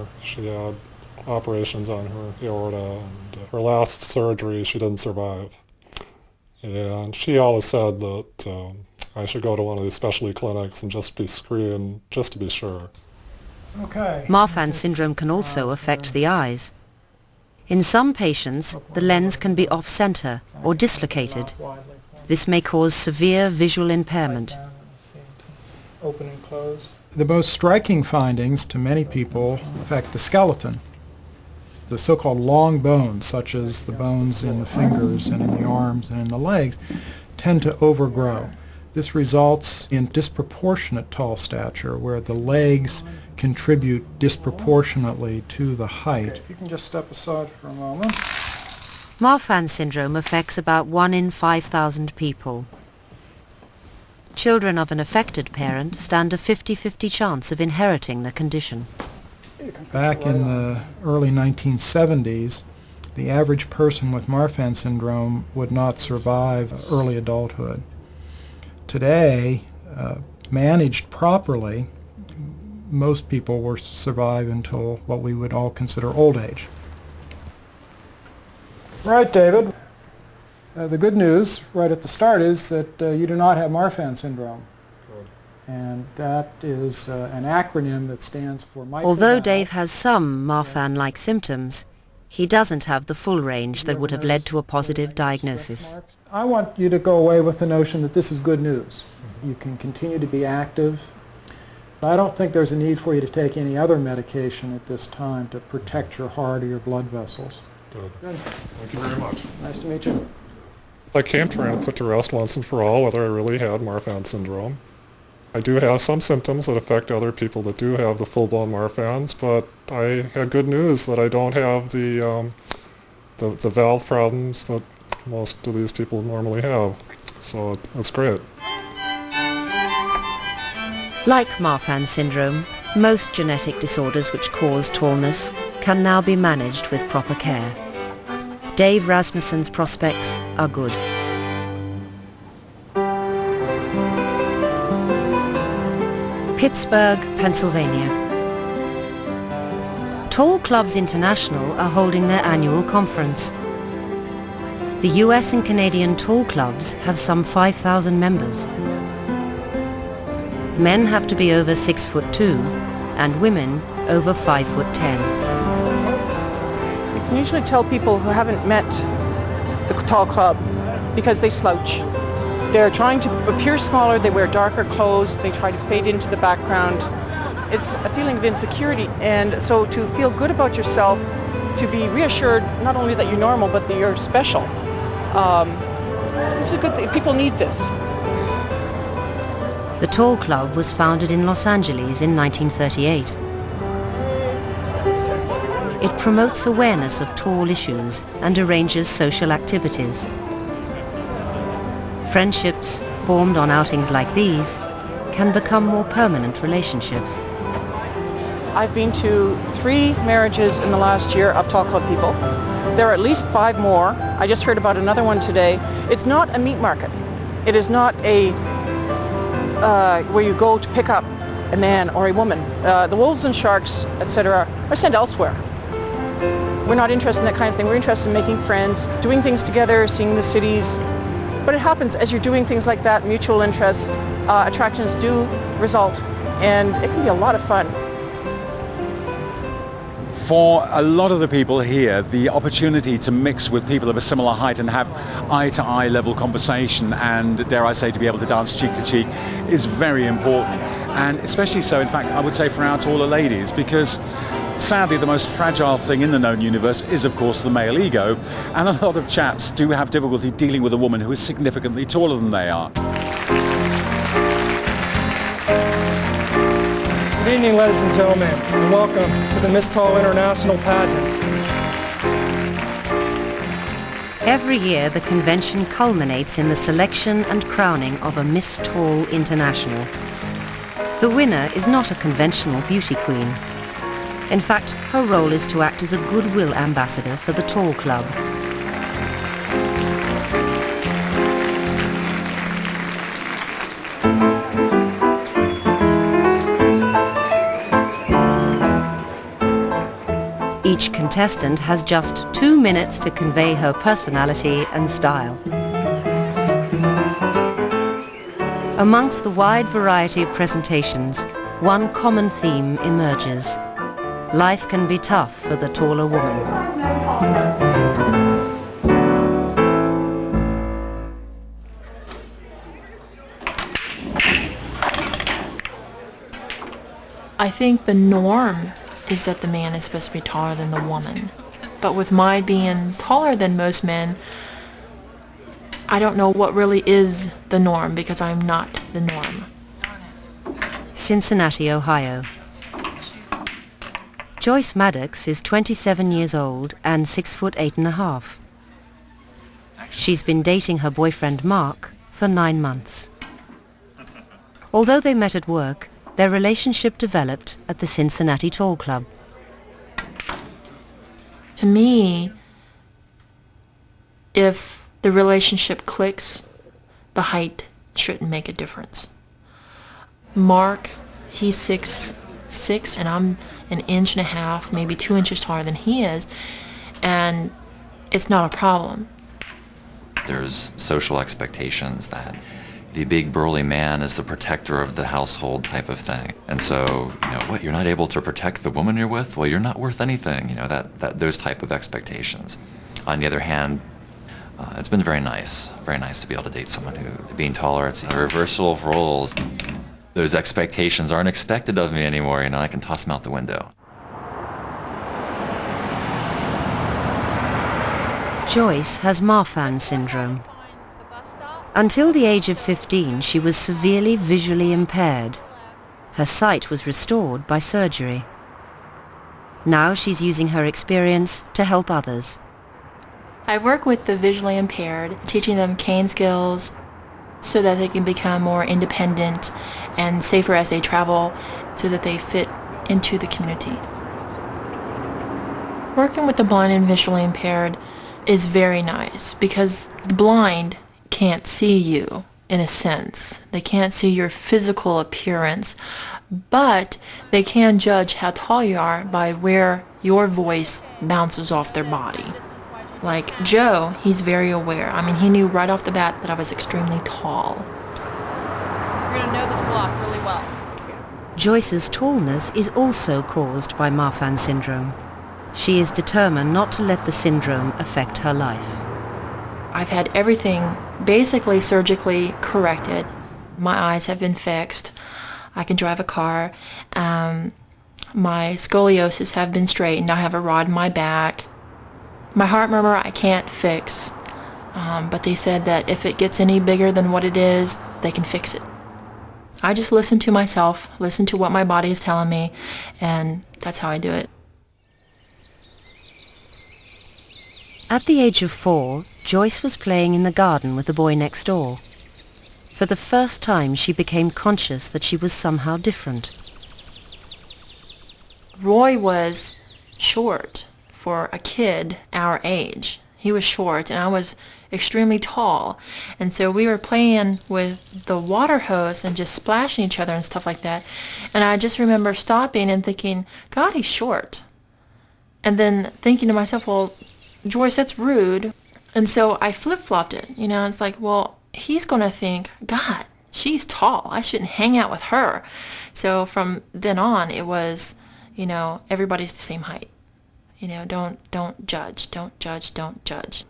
her. She had operations on her aorta, and her last surgery she didn't survive. And she always said that I should go to one of these specialty clinics and just be screened, just to be sure. Okay. Marfan syndrome can also affect the eyes. In some patients, the lens can be off-center or dislocated. This may cause severe visual impairment. Open and close. The most striking findings to many people affect the skeleton. The so-called long bones, such as the bones in the fingers and in the arms and in the legs, tend to overgrow. This results in disproportionate tall stature, where the legs contribute disproportionately to the height. If you can just step aside for a moment. Marfan syndrome affects about 1 in 5,000 people. Children of an affected parent stand a 50-50 chance of inheriting the condition. Back in the early 1970s, the average person with Marfan syndrome would not survive early adulthood. Today, managed properly, most people will survive until what we would all consider old age. Right, David. The good news right at the start is that you do not have Marfan syndrome. Good. And that is an acronym that stands for mitral Although valve. Dave has some Marfan-like symptoms, he doesn't have the full range that would have led to a positive diagnosis. I want you to go away with the notion that this is good news. You can continue to be active. I don't think there's a need for you to take any other medication at this time to protect your heart or your blood vessels. Good. Thank you very much. Nice to meet you. I came trying to put to rest once and for all whether I really had Marfan syndrome. I do have some symptoms that affect other people that do have the full-blown Marfans, but I had good news that I don't have the valve problems that most of these people normally have. So that's great. Like Marfan syndrome, most genetic disorders which cause tallness can now be managed with proper care. Dave Rasmussen's prospects are good. Pittsburgh, Pennsylvania. Tall Clubs International are holding their annual conference. The US and Canadian tall clubs have some 5,000 members. Men have to be over 6'2" and women over 5'10". You can usually tell people who haven't met the tall club because they slouch. They're trying to appear smaller, they wear darker clothes, they try to fade into the background. It's a feeling of insecurity, and so to feel good about yourself, to be reassured not only that you're normal but that you're special. This is a good thing. People need this. The Tall Club was founded in Los Angeles in 1938. It promotes awareness of tall issues and arranges social activities. Friendships formed on outings like these can become more permanent relationships. I've been to 3 marriages in the last year of Tall Club people. There are at least 5 more. I just heard about another one today. It's not a meat market. It is not a where you go to pick up a man or a woman. The wolves and sharks, etc., are sent elsewhere. We're not interested in that kind of thing. We're interested in making friends, doing things together, seeing the cities. But it happens as you're doing things like that, mutual interests, attractions do result, and it can be a lot of fun. For a lot of the people here, the opportunity to mix with people of a similar height and have eye-to-eye level conversation and, dare I say, to be able to dance cheek to cheek is very important. And especially so, in fact, I would say for our taller ladies, because sadly the most fragile thing in the known universe is, of course, the male ego, and a lot of chaps do have difficulty dealing with a woman who is significantly taller than they are. Good evening, ladies and gentlemen, and welcome to the Miss Tall International pageant. Every year, the convention culminates in the selection and crowning of a Miss Tall International. The winner is not a conventional beauty queen. In fact, her role is to act as a goodwill ambassador for the Tall Club. Each contestant has just 2 minutes to convey her personality and style. Amongst the wide variety of presentations, one common theme emerges. Life can be tough for the taller woman. I think the norm is that the man is supposed to be taller than the woman. But with my being taller than most men, I don't know what really is the norm because I'm not the norm. Cincinnati, Ohio. Joyce Maddox is 27 years old and 6'8½". She's been dating her boyfriend Mark for 9 months. Although they met at work, their relationship developed at the Cincinnati Tall Club. To me, if the relationship clicks, the height shouldn't make a difference. Mark, he's 6'6", and I'm 1.5 inches, maybe 2 inches taller than he is, and it's not a problem. There's social expectations that the big burly man is the protector of the household type of thing. And so, what, you're not able to protect the woman you're with? Well, you're not worth anything, those type of expectations. On the other hand, it's been very nice to be able to date someone who, being taller, it's a reversal of roles. Those expectations aren't expected of me anymore, I can toss them out the window. Joyce has Marfan syndrome. Until the age of 15, she was severely visually impaired. Her sight was restored by surgery. Now she's using her experience to help others. I work with the visually impaired, teaching them cane skills so that they can become more independent and safer as they travel so that they fit into the community. Working with the blind and visually impaired is very nice because the blind can't see you in a sense. They can't see your physical appearance, but they can judge how tall you are by where your voice bounces off their body. Like Joe, he's very aware. He knew right off the bat that I was extremely tall. You're going to know this block really well. Joyce's tallness is also caused by Marfan syndrome. She is determined not to let the syndrome affect her life. I've had everything basically surgically corrected. My eyes have been fixed. I can drive a car. My scoliosis have been straightened. I have a rod in my back. My heart murmur I can't fix, but they said that if it gets any bigger than what it is, they can fix it. I just listen to myself, listen to what my body is telling me, and that's how I do it. At the age of 4, Joyce was playing in the garden with the boy next door. For the first time, she became conscious that she was somehow different. Roy was short for a kid our age. He was short and I was extremely tall. And so we were playing with the water hose and just splashing each other and stuff like that. And I just remember stopping and thinking, God, he's short. And then thinking to myself, well, Joyce, that's rude. And so I flip-flopped it. It's like, well, he's going to think, God, she's tall. I shouldn't hang out with her. So from then on, it was, everybody's the same height. Don't judge, don't judge, don't judge.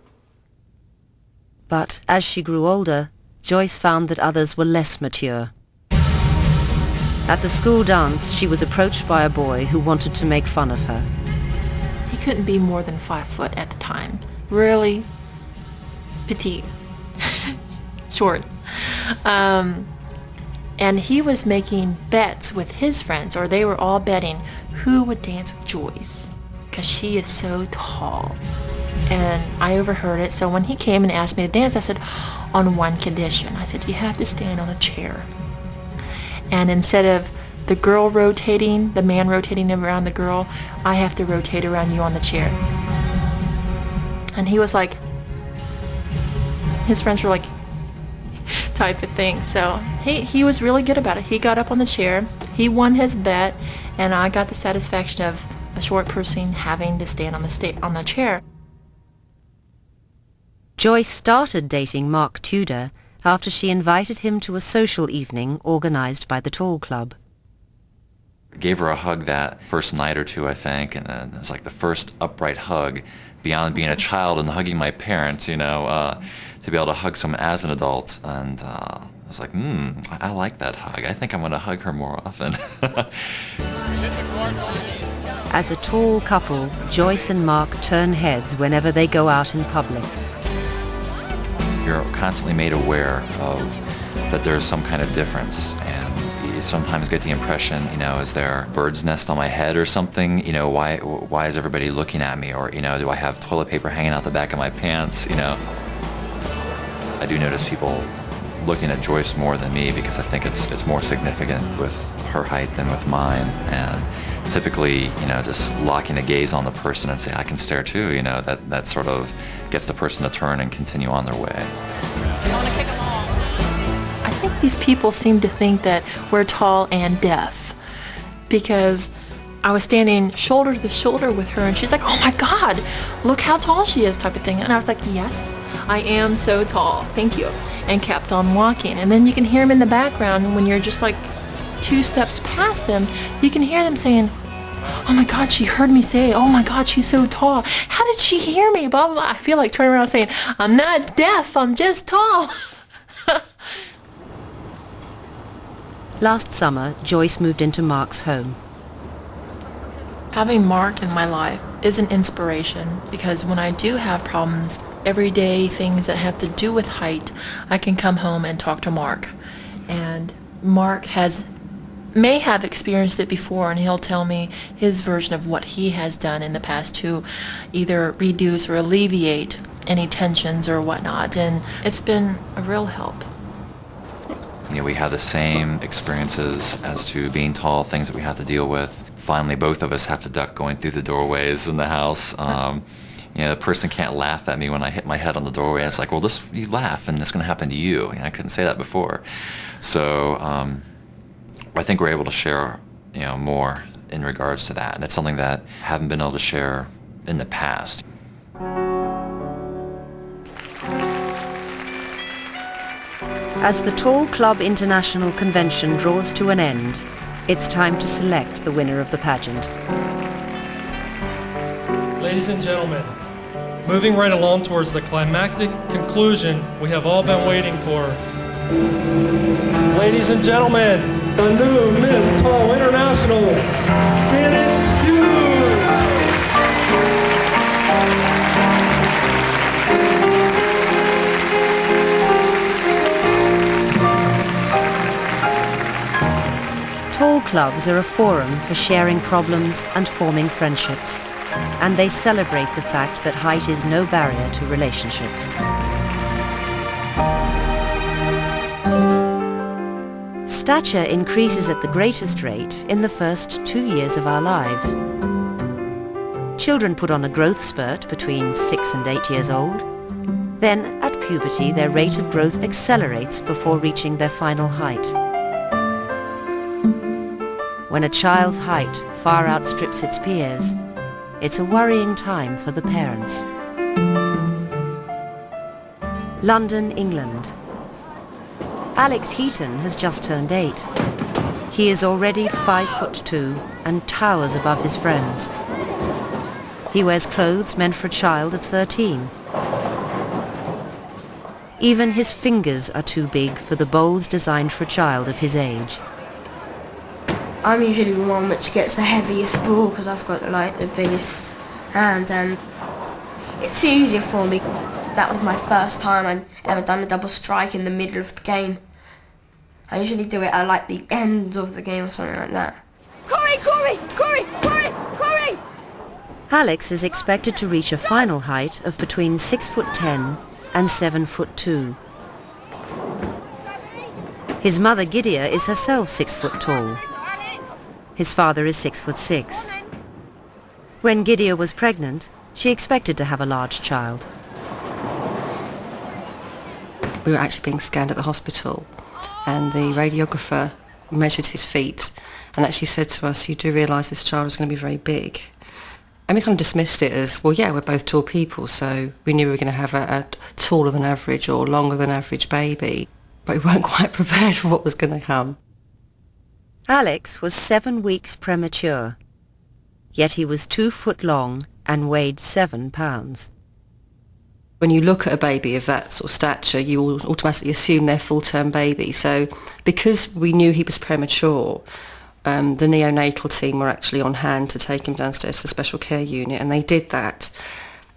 But as she grew older, Joyce found that others were less mature. At the school dance, she was approached by a boy who wanted to make fun of her. He couldn't be more than 5 foot at the time. Really petite, short. And he was making bets with his friends, or they were all betting who would dance with Joyce, because she is so tall. And I overheard it, so when he came and asked me to dance, I said, on one condition. I said, you have to stand on a chair. And instead of the girl rotating, the man rotating around the girl, I have to rotate around you on the chair. And he was like, his friends were like, type of thing. So he was really good about it. He got up on the chair, he won his bet, and I got the satisfaction of a short person having to stand on the chair. Joyce started dating Mark Tudor after she invited him to a social evening organized by the Tall Club. Gave her a hug that first night or two, I think, and it was like the first upright hug beyond being a child and hugging my parents, to be able to hug someone as an adult. And I was like, I like that hug. I think I'm going to hug her more often. As a tall couple, Joyce and Mark turn heads whenever they go out in public. You're constantly made aware of that there's some kind of difference, and you sometimes get the impression, is there a bird's nest on my head or something? Why is everybody looking at me? Or, do I have toilet paper hanging out the back of my pants? I do notice people looking at Joyce more than me because I think it's more significant with her height than with mine. And typically, just locking a gaze on the person and say, I can stare too, that sort of gets the person to turn and continue on their way. I think these people seem to think that we're tall and deaf, because I was standing shoulder to shoulder with her and she's like, oh my God, look how tall she is, type of thing. And I was like, yes, I am so tall, thank you, and kept on walking. And then you can hear them in the background when you're just like 2 steps past them, you can hear them saying, oh my God, she heard me say, oh my God, she's so tall. How did she hear me? Blah, blah, blah. I feel like turning around saying, I'm not deaf, I'm just tall. Last summer, Joyce moved into Mark's home. Having Mark in my life is an inspiration, because when I do have problems, everyday things that have to do with height, I can come home and talk to Mark. And Mark may have experienced it before, and he'll tell me his version of what he has done in the past to either reduce or alleviate any tensions or whatnot, and it's been a real help. We have the same experiences as to being tall, things that we have to deal with. Finally, both of us have to duck going through the doorways in the house. The person can't laugh at me when I hit my head on the doorway. It's like, well, you laugh and it's going to happen to you. I couldn't say that before. So I think we're able to share, more in regards to that. And it's something that I haven't been able to share in the past. As the Tall Club International Convention draws to an end, it's time to select the winner of the pageant. Ladies and gentlemen, moving right along towards the climactic conclusion we have all been waiting for. Ladies and gentlemen, the new Miss Tall International, Janet Hughes! Tall clubs are a forum for sharing problems and forming friendships, and they celebrate the fact that height is no barrier to relationships. Stature increases at the greatest rate in the first 2 years of our lives. Children put on a growth spurt between 6 and 8 years old. Then, at puberty, their rate of growth accelerates before reaching their final height. When a child's height far outstrips its peers, it's a worrying time for the parents. London, England. Alex Heaton has just turned 8. He is already 5'2" and towers above his friends. He wears clothes meant for a child of 13. Even his fingers are too big for the bowls designed for a child of his age. I'm usually the one which gets the heaviest ball because I've got the biggest hand, and it's easier for me. That was my first time I'd ever done a double strike in the middle of the game. I usually do it at the end of the game or something like that. Corey! Alex is expected to reach a final height of between 6'10" and 7'2". His mother Gideon is herself 6 foot tall. His father is 6'6". When Gideon was pregnant, she expected to have a large child. We were actually being scanned at the hospital, and the radiographer measured his feet and actually said to us, you do realise this child is going to be very big. And we kind of dismissed it as, well, yeah, we're both tall people, so we knew we were going to have a taller than average or longer than average baby. But we weren't quite prepared for what was going to come. Alex was 7 weeks premature, yet he was 2 foot long and weighed 7 pounds. When you look at a baby of that sort of stature, you will automatically assume they're full-term baby. So because we knew he was premature, the neonatal team were actually on hand to take him downstairs to the special care unit, and they did that.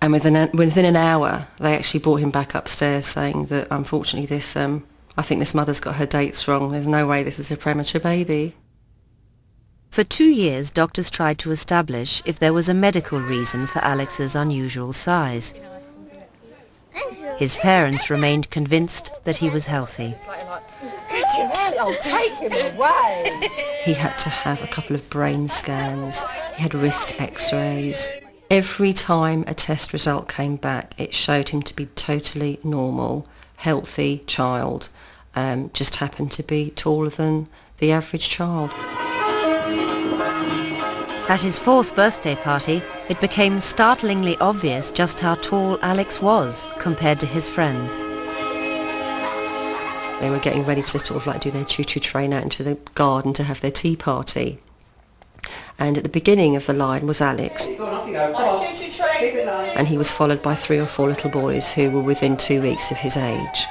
And within an hour, they actually brought him back upstairs saying that, unfortunately, I think this mother's got her dates wrong. There's no way this is a premature baby. For 2 years, doctors tried to establish if there was a medical reason for Alex's unusual size. His parents remained convinced that he was healthy. I'll take him away. He had to have a couple of brain scans. He had wrist x-rays. Every time a test result came back, it showed him to be totally normal, healthy child. Just happened to be taller than the average child. At his 4th birthday party, it became startlingly obvious just how tall Alex was compared to his friends. They were getting ready to sort of like do their choo-choo train out into the garden to have their tea party. And at the beginning of the line was Alex. And he was followed by 3 or 4 little boys who were within 2 weeks of his age.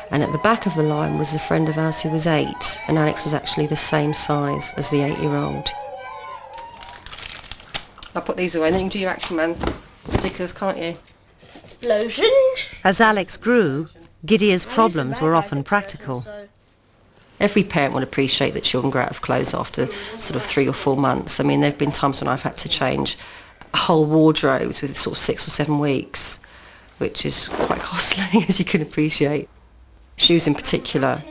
And at the back of the line was a friend of ours who was 8, and Alex was actually the same size as the 8-year-old. I'll put these away, and then you can do your Action Man stickers, can't you? Explosion. As Alex grew, Gidea's problems were often practical. Every parent will appreciate that children grow out of clothes after sort of 3 or 4 months. I mean, there have been times when I've had to change whole wardrobes with sort of 6 or 7 weeks, which is quite costly, as you can appreciate. Shoes in particular.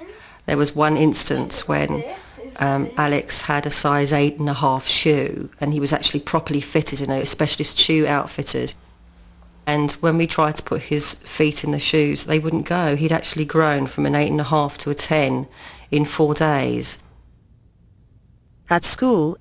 There was one instance when Alex had a size 8.5 shoe, and he was actually properly fitted in a specialist shoe outfitted. And when we tried to put his feet in the shoes, they wouldn't go. He'd actually grown from an 8.5 to a 10 in 4 days. At school,